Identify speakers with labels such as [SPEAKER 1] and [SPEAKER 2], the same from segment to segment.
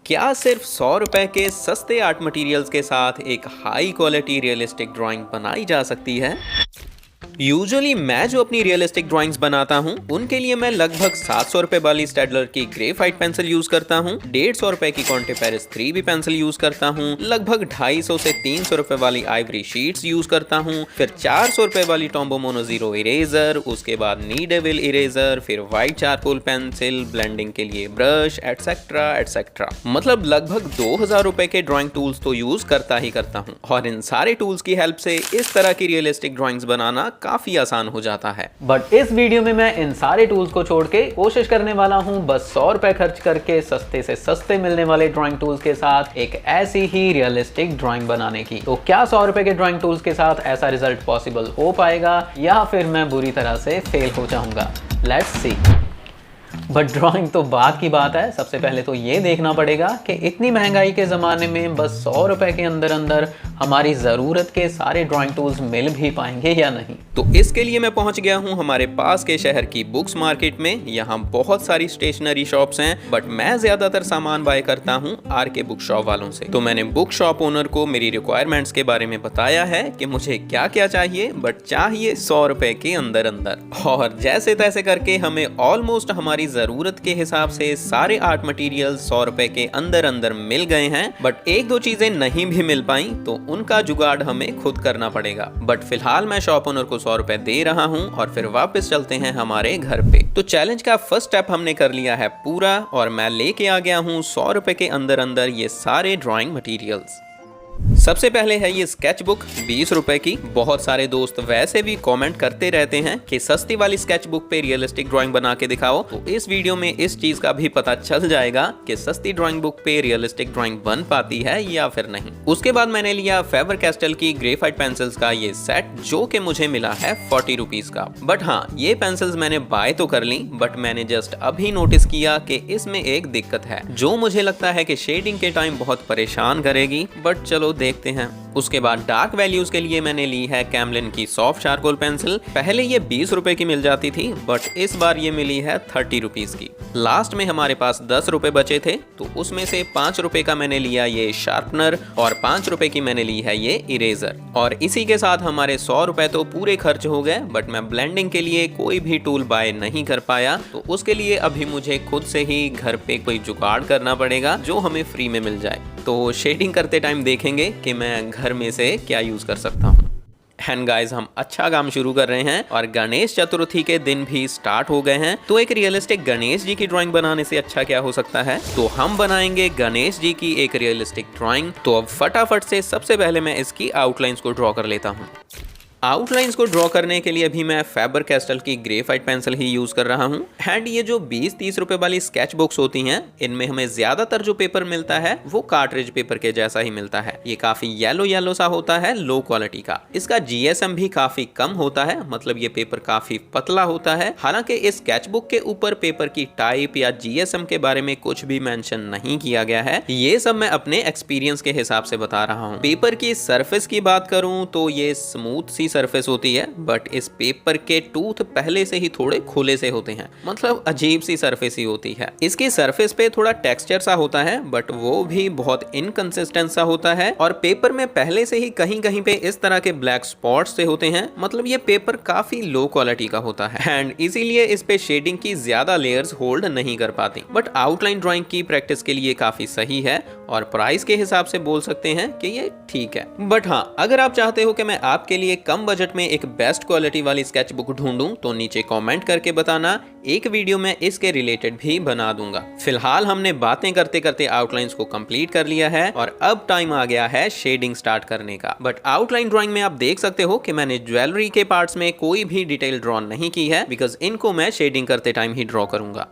[SPEAKER 1] क्या सिर्फ 100 रुपए के सस्ते आर्ट मटेरियल्स के साथ एक हाई क्वालिटी रियलिस्टिक ड्राइंग बनाई जा सकती है? यूजुअली मैं जो अपनी रियलिस्टिक ड्राइंग्स बनाता हूँ उनके लिए मैं लगभग 700 रुपए वाली स्टेडलर की ग्रेफाइट पेंसिल यूज करता हूँ, 150 रुपए की Conte Paris 3B pencil use करता हूँ, लगभग 250 से 300 रुपए वाली आइवरी शीट्स यूज करता हूँ, फिर 400 रुपए वाली टॉम्बो मोनो जीरो इरेजर, उसके बाद नी डेविल इरेजर, फिर व्हाइट चारकोल पेंसिल, ब्लेंडिंग के लिए ब्रश, एटसेट्रा एटसेट्रा। मतलब लगभग 2000 रुपए के ड्राइंग टूल्स तो यूज करता ही करता हूँ और इन सारे टूल्स की हेल्प से इस तरह की रियलिस्टिक ड्राइंग्स बनाना काफी आसान हो जाता है।
[SPEAKER 2] बट इस वीडियो में मैं इन सारे टूल्स को छोड़ के कोशिश करने वाला हूं बस 100 रुपए खर्च करके सस्ते से सस्ते मिलने वाले ड्राइंग टूल्स के साथ एक ऐसी ही रियलिस्टिक ड्राइंग बनाने की। तो क्या 100 रुपए के ड्राइंग टूल्स के साथ ऐसा रिजल्ट पॉसिबल हो पाएगा या फिर मैं बुरी तरह से फेल हो जाऊंगा? Let's see. बट ड्राइंग तो बात की बात है। सबसे पहले तो ये देखना पड़ेगा कि इतनी महंगाई के ज़माने में बस 100 रुपए के अंदर अंदर हमारी ज़रूरत के सारे ड्राइंग टूल्स मिल भी पाएंगे या नहीं।
[SPEAKER 1] तो इसके लिए मैं पहुंच गया हूं हमारे पास के शहर की बुक्स मार्केट में। यहाँ बहुत सारी स्टेशनरी शॉप्स हैं बट मैं ज़्यादातर सामान बाय करता हूँ RK बुक शॉप वालों से। तो मैंने बुक शॉप ओनर को मेरी रिक्वायरमेंट्स के बारे में बताया है कि मुझे क्या क्या चाहिए, बट चाहिए 100 रुपए के अंदर अंदर। और जैसे तैसे करके हमें ऑलमोस्ट हमारी जरूरत के हिसाब से सारे आर्ट मटेरियल 100 रुपए के अंदर अंदर मिल गए हैं। बट एक दो चीजें नहीं भी मिल पाई तो उनका जुगाड़ हमें खुद करना पड़ेगा। बट फिलहाल मैं शॉप ओनर को 100 रुपए दे रहा हूं और फिर वापस चलते हैं हमारे घर पे। तो चैलेंज का फर्स्ट स्टेप हमने कर लिया है पूरा और मैं लेके आ गया हूं 100 रुपए के अंदर अंदर ये सारे ड्राइंग मटेरियल्स। सबसे पहले है ये स्केच बुक 20 रुपए की। बहुत सारे दोस्त वैसे भी कमेंट करते रहते हैं कि सस्ती वाली स्केच बुक पे रियलिस्टिक ड्राइंग बना के दिखाओ, तो इस वीडियो में इस चीज का भी पता चल जाएगा कि सस्ती ड्राइंग बुक पे रियलिस्टिक ड्राइंग बन पाती है या फिर नहीं। उसके बाद मैंने लिया फेबर कैस्टल की ग्रेफाइट पेंसिल्स का ये सेट जो कि मुझे मिला है 40 रुपीज का। बट हाँ, ये पेंसिल्स मैंने बाय तो कर ली बट मैंने जस्ट अभी नोटिस किया कि इसमें एक दिक्कत है जो मुझे लगता है कि शेडिंग के टाइम बहुत परेशान करेगी, बट चलो देखते हैं। उसके बाद डार्क वैल्यूज के लिए मैंने ली है कैमलिन की सॉफ्ट चारकोल पेंसिल। पहले ये 20 रुपए की मिल जाती थी बट इस बार ये मिली है 30 रुपीज की। लास्ट में हमारे पास 10 रुपए बचे थे तो उसमें से 5 रुपए का मैंने लिया ये शार्पनर और 5 रुपए की मैंने ली है ये इरेजर। और इसी के साथ हमारे 100 रुपए तो पूरे खर्च हो गए। बट मैं ब्लेंडिंग के लिए कोई भी टूल बाय नहीं कर पाया तो उसके लिए अभी मुझे खुद से ही घर पे कोई जुगाड़ करना पड़ेगा जो हमें फ्री में मिल जाए। तो शेडिंग करते टाइम देखेंगे कि मैं घर में से क्या यूज कर सकता हूँ। एंड गाइस, हम अच्छा काम शुरू कर रहे हैं और गणेश चतुर्थी के दिन भी स्टार्ट हो गए हैं। तो एक रियलिस्टिक गणेश जी की ड्राइंग बनाने से अच्छा क्या हो सकता है। तो हम बनाएंगे गणेश जी की एक रियलिस्टिक ड्राइंग। तो अब फटाफट से सबसे पहले मैं इसकी आउटलाइंस को ड्रॉ कर लेता हूँ। आउटलाइंस को ड्रॉ करने के लिए अभी मैं फेबर कैस्टल की ग्रेफाइट पेंसिल ही यूज कर रहा हूँ। एंड ये जो 20-30 रुपए वाली स्केच बुक्स होती हैं इनमें हमें ज्यादातर जो पेपर मिलता है वो कार्ट्रिज पेपर के जैसा ही मिलता है। ये काफी येलो येलो सा होता है, लो क्वालिटी का। इसका GSM भी काफी कम होता है, मतलब ये पेपर काफी पतला होता है। हालांकि इस स्केच बुक के ऊपर पेपर की टाइप या GSM के बारे में कुछ भी मेंशन नहीं किया गया है। ये सब मैं अपने एक्सपीरियंस के हिसाब से बता रहा हूँ। पेपर की सरफेस की बात करूँ तो ये स्मूथ सी सरफेस होती है बट इस पेपर के टूथ पहले से ही थोड़े खुले से होते हैं, मतलब अजीब सी सरफेस ही होती है। इसकी सरफेस पे थोड़ा टेक्सचर सा होता है बट वो भी बहुत इनकंसिस्टेंट सा होता है। और पेपर में पहले से ही कहीं कहीं पे इस तरह के ब्लैक स्पॉट्स से होते हैं, मतलब ये पेपर काफी लो क्वालिटी का होता है एंड इसीलिए इस पे शेडिंग की ज्यादा लेयर्स होल्ड नहीं कर पाती। बट आउटलाइन ड्राइंग की प्रैक्टिस के लिए काफी सही है और प्राइस के हिसाब से बोल सकते हैं कि ये ठीक है। बट हाँ, अगर आप चाहते हो कि मैं आपके लिए कम बजट में एक बेस्ट क्वालिटी वाली स्केच बुक ढूंढूं तो नीचे कमेंट करके बताना, एक वीडियो में इसके रिलेटेड भी बना दूंगा। फिलहाल हमने बातें करते करते आउटलाइंस को कंप्लीट कर लिया है और अब टाइम आ गया है शेडिंग स्टार्ट करने का। बट आउटलाइन ड्राइंग में आप देख सकते हो कि मैंने ज्वेलरी के पार्ट्स में कोई भी डिटेल ड्रॉ नहीं की है बिकॉज इनको मैं शेडिंग करते टाइम ही ड्रॉ करूंगा।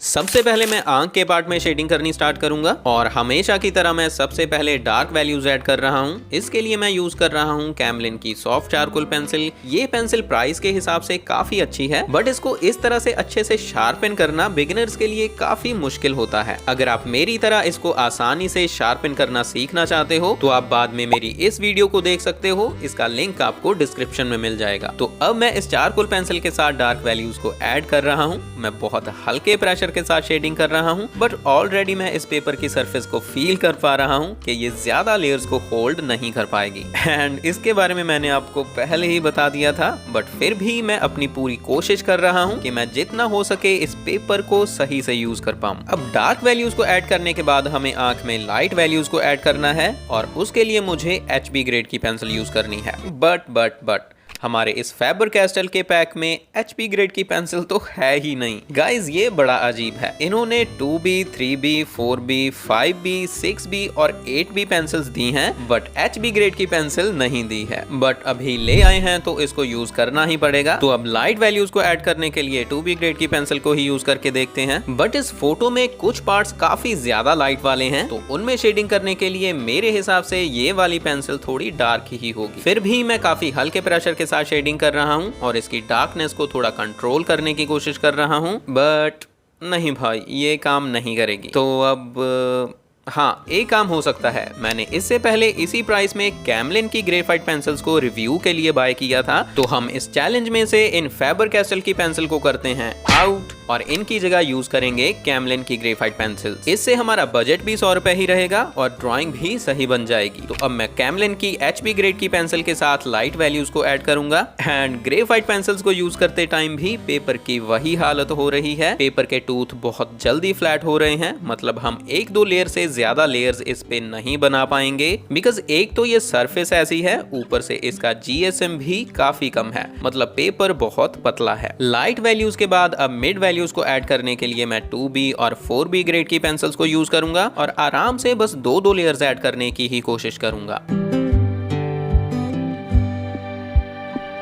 [SPEAKER 1] सबसे पहले मैं आंख के पार्ट में शेडिंग करनी स्टार्ट करूंगा और हमेशा की तरह मैं सबसे पहले डार्क वैल्यूज ऐड कर रहा हूं। इसके लिए मैं यूज कर रहा हूं कैमलिन की सॉफ्ट चारकोल पेंसिल। ये पेंसिल प्राइस के हिसाब से काफी अच्छी है बट इसको इस तरह से अच्छे से शार्पन करना बिगिनर्स के लिए काफी मुश्किल होता है। अगर आप मेरी तरह इसको आसानी से शार्पन करना सीखना चाहते हो तो आप बाद में मेरी इस वीडियो को देख सकते हो, इसका लिंक आपको डिस्क्रिप्शन में मिल जाएगा। तो अब मैं इस चारकोल पेंसिल के साथ डार्क वैल्यूज को ऐड कर रहा हूँ। मैं बहुत हल्के प्रेशर प्रेशर के साथ शेडिंग कर रहा हूँ, बट ऑलरेडी मैं इस पेपर की सरफेस को फील कर पा रहा हूँ कि ये ज्यादा लेयर्स को होल्ड नहीं कर पाएगी। एंड इसके बारे में मैंने आपको पहले ही बता दिया था, बट फिर भी मैं अपनी पूरी कोशिश कर रहा हूँ कि मैं जितना हो सके इस पेपर को सही से यूज कर पाऊँ। अब डार्क वैल्यूज को ऐड करने के बाद हमें आंख में लाइट वैल्यूज को ऐड करना है, और उसके लिए मुझे HB ग्रेड की पेंसिल यूज करनी है। बट हमारे इस फैबर कैस्टल के पैक में HP ग्रेड की पेंसिल तो है ही नहीं। गाइज ये बड़ा अजीब है, इन्होंने 2B, 3B, 4B, 5B, 6B और 8B पेंसिल्स दी हैं, बट HB ग्रेड की पेंसिल नहीं दी है। बट अभी ले आए हैं तो इसको यूज करना ही पड़ेगा। तो अब लाइट वैल्यूज को ऐड करने के लिए 2B ग्रेड की पेंसिल को ही यूज करके देखते हैं। बट इस फोटो में कुछ पार्ट्स काफी ज्यादा लाइट वाले हैं, तो उनमें शेडिंग करने के लिए मेरे हिसाब से ये वाली पेंसिल थोड़ी डार्क ही होगी। फिर भी मैं काफी हल्के प्रेशर के साथ शेडिंग कर रहा हूं और इसकी डार्कनेस को थोड़ा कंट्रोल करने की कोशिश कर रहा हूं, बट नहीं भाई, ये काम नहीं करेगी। तो अब हाँ, एक काम हो सकता है। मैंने इससे पहले इसी प्राइस में कैमलिन की ग्रेफाइट पेंसिल्स को रिव्यू के लिए बाय किया था, तो हम इस चैलेंज में से इन फैबर कैस्टल की पेंसिल को करते हैं आउट और इनकी जगह यूज करेंगे कैमलिन की ग्रेफाइट पेंसिल्स। इससे हमारा बजट भी 100 रुपए ही रहेगा और ड्राइंग भी सही बन जाएगी। तो अब मैं कैमलिन की HB ग्रेड की पेंसिल के साथ लाइट वैल्यूज को ऐड करूंगा। एंड ग्रेफाइट पेंसिल्स को यूज करते टाइम भी पेपर की वही हालत हो रही है। पेपर के टूथ बहुत जल्दी फ्लैट हो रहे हैं, मतलब हम 1-2 लेयर से ज्यादा लेयर्स इस पे नहीं बना पाएंगे, बिकॉज एक तो ये सरफेस ऐसी है, ऊपर से इसका GSM भी काफी कम है, मतलब पेपर बहुत पतला है। लाइट वैल्यूज के बाद अब मिड वैल्यूज को ऐड करने के लिए मैं 2B और 4B ग्रेड की पेंसिल्स को यूज करूंगा और आराम से बस 2-2 लेयर्स ऐड करने की ही कोशिश करूंगा।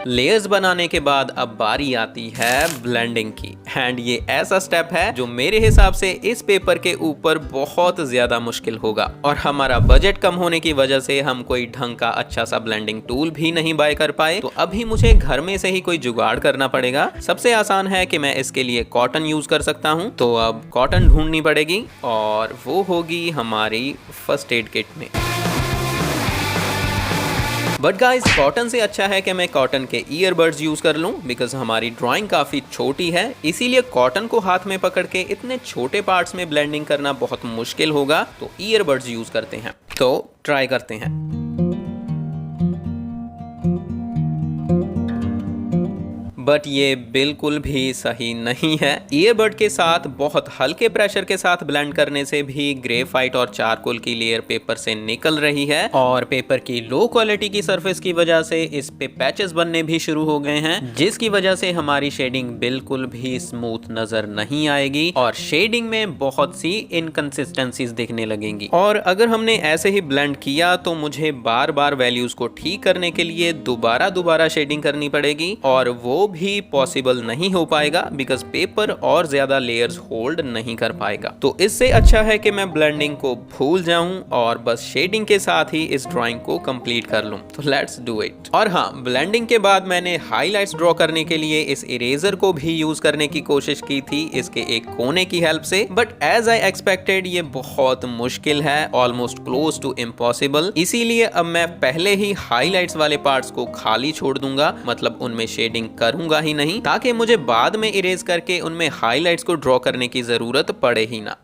[SPEAKER 1] लेयर्स बनाने के बाद अब बारी आती है ब्लेंडिंग की, एंड ये ऐसा स्टेप है जो मेरे हिसाब से इस पेपर के ऊपर बहुत ज्यादा मुश्किल होगा, और हमारा बजट कम होने की वजह से हम कोई ढंग का अच्छा सा ब्लेंडिंग टूल भी नहीं बाय कर पाए। तो अभी मुझे घर में से ही कोई जुगाड़ करना पड़ेगा। सबसे आसान है कि मैं इसके लिए कॉटन यूज कर सकता हूँ, तो अब कॉटन ढूंढनी पड़ेगी और वो होगी हमारी फर्स्ट एड किट में। बट गाइस, कॉटन से अच्छा है कि मैं कॉटन के ईयरबड्स यूज कर लूं, बिकॉज हमारी ड्राइंग काफी छोटी है, इसीलिए कॉटन को हाथ में पकड़ के इतने छोटे पार्ट्स में ब्लेंडिंग करना बहुत मुश्किल होगा। तो ईयरबड्स यूज करते हैं, तो ट्राई करते हैं। बट ये बिल्कुल भी सही नहीं है। ईयरबड के साथ बहुत हल्के प्रेशर के साथ ब्लेंड करने से भी ग्रेफाइट और चारकोल की लेयर पेपर से निकल रही है, और पेपर की लो क्वालिटी की सरफेस की वजह से इस पे पैचेस बनने भी शुरू हो गए हैं, जिसकी वजह से हमारी शेडिंग बिल्कुल भी स्मूथ नजर नहीं आएगी और शेडिंग में बहुत सी इनकंसिस्टेंसीज दिखने लगेंगी। और अगर हमने ऐसे ही ब्लेंड किया तो मुझे बार बार वैल्यूज को ठीक करने के लिए दोबारा शेडिंग करनी पड़ेगी, और वो भी पॉसिबल नहीं हो पाएगा बिकॉज पेपर और ज्यादा लेयर्स होल्ड नहीं कर पाएगा। तो इससे अच्छा है कि मैं ब्लेंडिंग को भूल जाऊं और बस शेडिंग के साथ ही इस ड्राइंग को कंप्लीट कर लूं। तो लेट्स डू इट। और हाँ, ब्लेंडिंग के बाद मैंने हाईलाइट्स ड्रॉ करने के लिए इस इरेजर को भी यूज करने की कोशिश की थी, इसके एक कोने की हेल्प से, बट एज आई एक्सपेक्टेड ये बहुत मुश्किल है, ऑलमोस्ट क्लोज टू इम्पॉसिबल। इसीलिए अब मैं पहले ही हाईलाइट्स वाले पार्ट्स को खाली छोड़ दूंगा, मतलब उनमें शेडिंग करूंगा ही नहीं, ताकि मुझे बाद में इरेज करके उनमें हाइलाइट्स को ड्रॉ करने की जरूरत पड़े ही ना।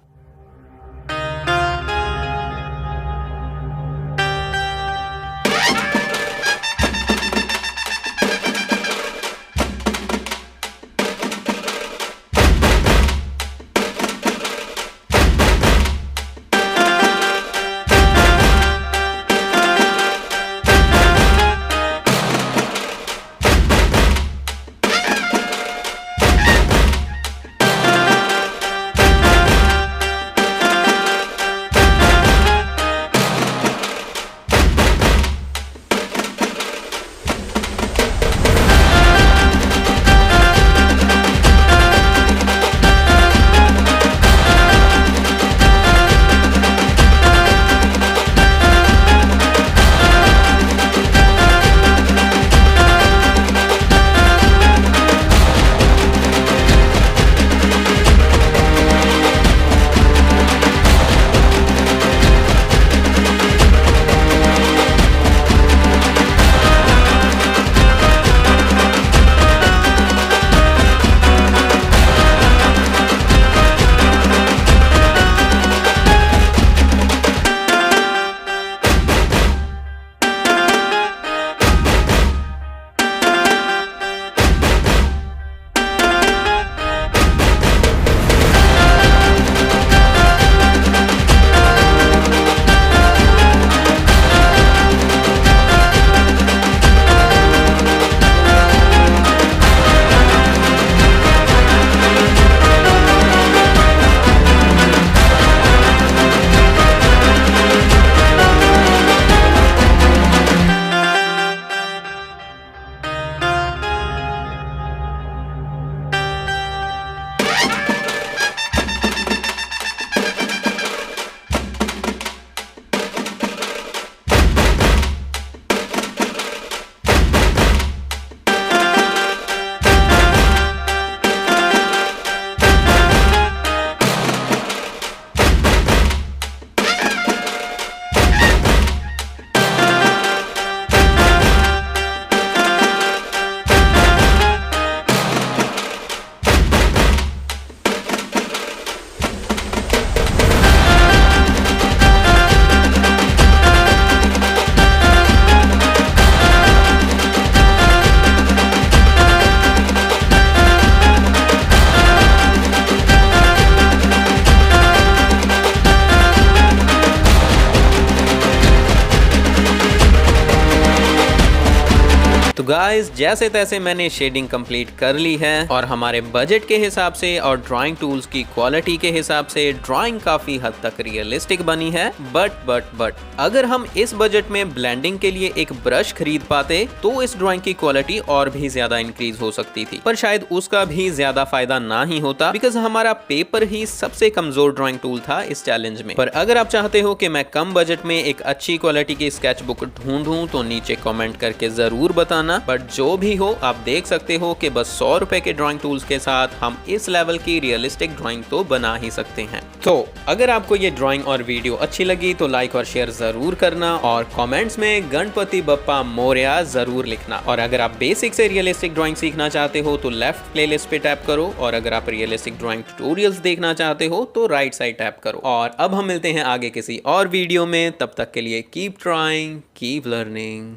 [SPEAKER 1] तो गाइस जैसे तैसे मैंने शेडिंग कंप्लीट कर ली है और हमारे बजट के हिसाब से और ड्राइंग टूल्स की क्वालिटी के हिसाब से ड्राइंग काफी हद तक रियलिस्टिक बनी है। बट अगर हम इस बजट में ब्लेंडिंग के लिए एक ब्रश खरीद पाते तो इस ड्राइंग की क्वालिटी और भी ज्यादा इंक्रीज हो सकती थी, पर शायद उसका भी ज्यादा फायदा ना ही होता बिकॉज हमारा पेपर ही सबसे कमजोर ड्राइंग टूल था इस चैलेंज में। पर अगर आप चाहते हो कि मैं कम बजट में एक अच्छी क्वालिटी की स्केच बुक ढूंढूं तो नीचे कमेंट करके जरूर बताना। बट जो भी हो आप देख सकते हो कि बस 100 रुपए के ड्राइंग टूल्स के साथ हम इस लेवल की रियलिस्टिक ड्राइंग तो बना ही सकते हैं। तो अगर आपको ये ड्राइंग और वीडियो अच्छी लगी तो लाइक और शेयर जरूर करना और कमेंट्स में गणपति बप्पा मोरया जरूर लिखना। और अगर आप बेसिक से रियलिस्टिक ड्राइंग सीखना चाहते हो तो लेफ्ट प्लेलिस्ट पे टैप करो और अगर आप रियलिस्टिक ड्राइंग ट्यूटोरियल्स देखना चाहते हो तो राइट साइड टैप करो। और अब हम मिलते हैं आगे किसी और वीडियो में, तब तक के लिए कीप ट्राइंग कीप लर्निंग।